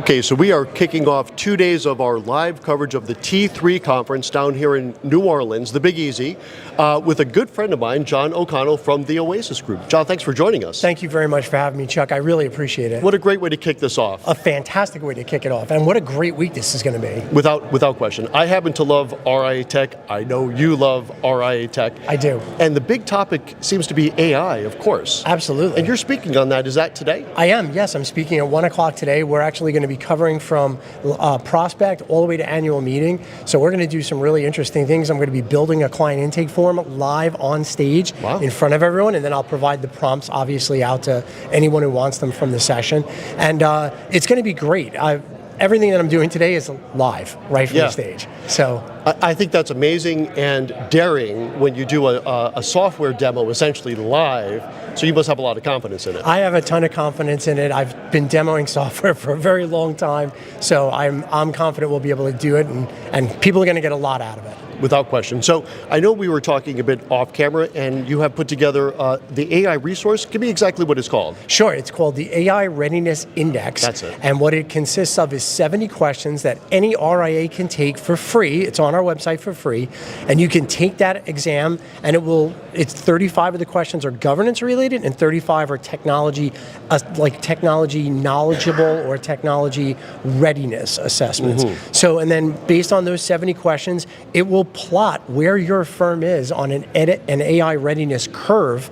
Okay, so we are kicking off 2 days of our live coverage of the T3 conference down here in New Orleans, the Big Easy, with a good friend of mine, John O'Connell from the Oasis Group. John, thanks for joining us. Thank you very much for having me, Chuck. I really appreciate it. What a great way to kick this off. A fantastic way to kick it off, and what a great week this is going to be. Without question. I happen to love RIA tech. I know you love RIA tech. I do. And the big topic seems to be AI, of course. Absolutely. And you're speaking on that. Is that today? I am, yes. I'm speaking at 1 o'clock today. We're actually going to be covering from prospect all the way to annual meeting. So we're going to do some really interesting things. I'm going to be building a client intake form live on stage in front of everyone, and then I'll provide the prompts, obviously, out to anyone who wants them from the session. And it's going to be great. Everything that I'm doing today is live, right from the stage. So I think that's amazing and daring when you do a software demo essentially live, so you must have a lot of confidence in it. I have a ton of confidence in it. I've been demoing software for a very long time, so I'm confident we'll be able to do it, and people are going to get a lot out of it. Without question. So I know we were talking a bit off camera, and you have put together the AI resource. Give me exactly what it's called. Sure. It's called the AI Readiness Index. That's it. And what it consists of is 70 questions that any RIA can take for free. It's on our website for free. And you can take that exam, and it's 35 of the questions are governance related, and 35 are technology, like technology knowledgeable or technology readiness assessments. So, and then based on those 70 questions, it will plot where your firm is on an AI readiness curve,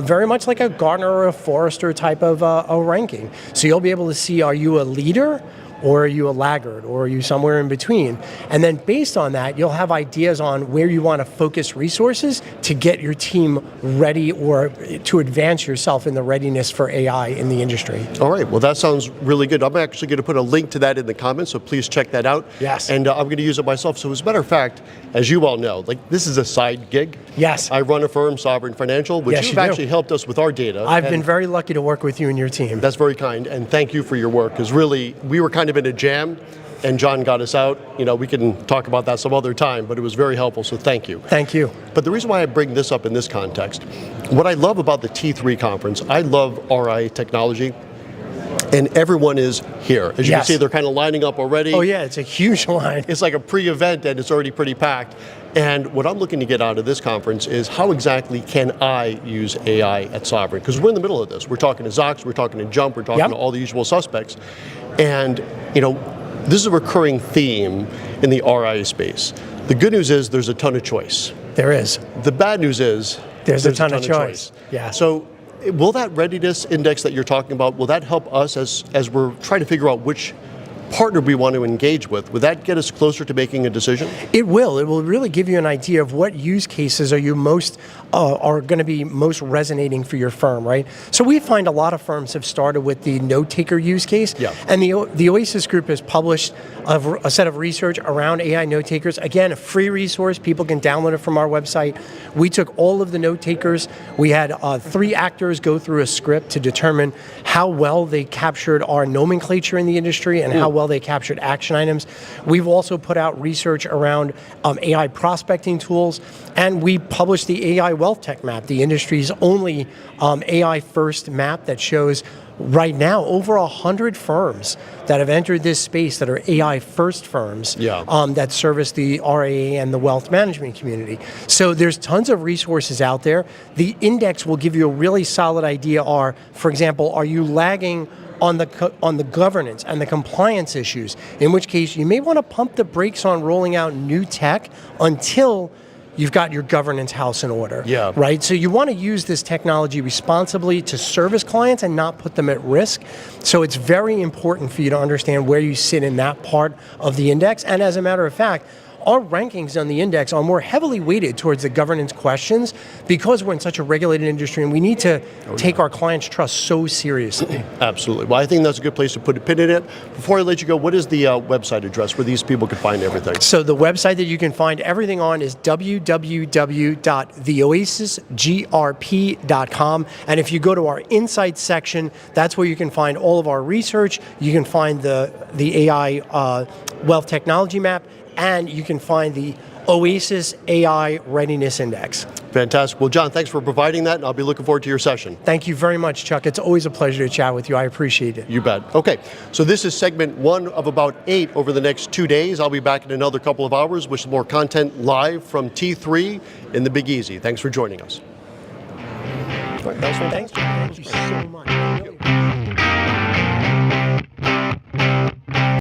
very much like a Gartner or a Forrester type of a ranking. So you'll be able to see, are you a leader, or are you a laggard, or are you somewhere in between? And then based on that, you'll have ideas on where you want to focus resources to get your team ready or to advance yourself in the readiness for AI in the industry. All right, well that sounds really good. I'm actually going to put a link to that in the comments, so please check that out. Yes. And I'm going to use it myself. So as a matter of fact, as you all know, like this is a side gig. Yes. I run a firm, Sovereign Financial, which you've actually helped us with our data. I've been very lucky to work with you and your team. That's very kind, and thank you for your work, because really, we were kind of in a jam, and John got us out. You know, we can talk about that some other time, but it was very helpful, so thank you. Thank you. But the reason why I bring this up in this context, what I love about the T3 conference, I love RIA technology, and everyone is here. As you can see, they're kind of lining up already. Oh yeah, it's a huge line. It's like a pre-event, and it's already pretty packed. And what I'm looking to get out of this conference is how exactly can I use AI at Sovereign? Because we're in the middle of this. We're talking to Zox, we're talking to Jump, we're talking to all the usual suspects. And, you know, this is a recurring theme in the RIA space. The good news is there's a ton of choice. There is. The bad news is there's a ton of choice. Yeah. So will that readiness index that you're talking about, will that help us as we're trying to figure out which partner we want to engage with? Would that get us closer to making a decision? It will. It will really give you an idea of what use cases are you are going to be most resonating for your firm, right? So we find a lot of firms have started with the note taker use case, and the Oasis Group has published a set of research around AI note takers. Again, a free resource. People can download it from our website. We took all of the note takers. We had 3 actors go through a script to determine how well they captured our nomenclature in the industry and how well they captured action items. We've also put out research around AI prospecting tools, and we published the AI Wealth Tech Map, the industry's only AI-first map that shows right now over 100 firms that have entered this space that are AI-first firms that service the RIA and the wealth management community. So there's tons of resources out there. The index will give you a really solid idea. For example, are you lagging on the governance and the compliance issues, in which case you may want to pump the brakes on rolling out new tech until you've got your governance house in order, right? So you want to use this technology responsibly to service clients and not put them at risk. So it's very important for you to understand where you sit in that part of the index. And as a matter of fact, our rankings on the index are more heavily weighted towards the governance questions because we're in such a regulated industry and we need to take our clients' trust so seriously. Absolutely. Well, I think that's a good place to put a pin in it. Before I let you go, what is the website address where these people can find everything? So the website that you can find everything on is www.theoasisgrp.com. And if you go to our insights section, that's where you can find all of our research. You can find the AI wealth technology map, and you can find the Oasis AI Readiness Index. Fantastic. Well, John, thanks for providing that, and I'll be looking forward to your session. Thank you very much, Chuck. It's always a pleasure to chat with you. I appreciate it. You bet. Okay, so this is segment 1 of about 8 over the next 2 days. I'll be back in another couple of hours with some more content live from T3 in the Big Easy. Thanks for joining us. All right, that was fantastic. Thank you so much.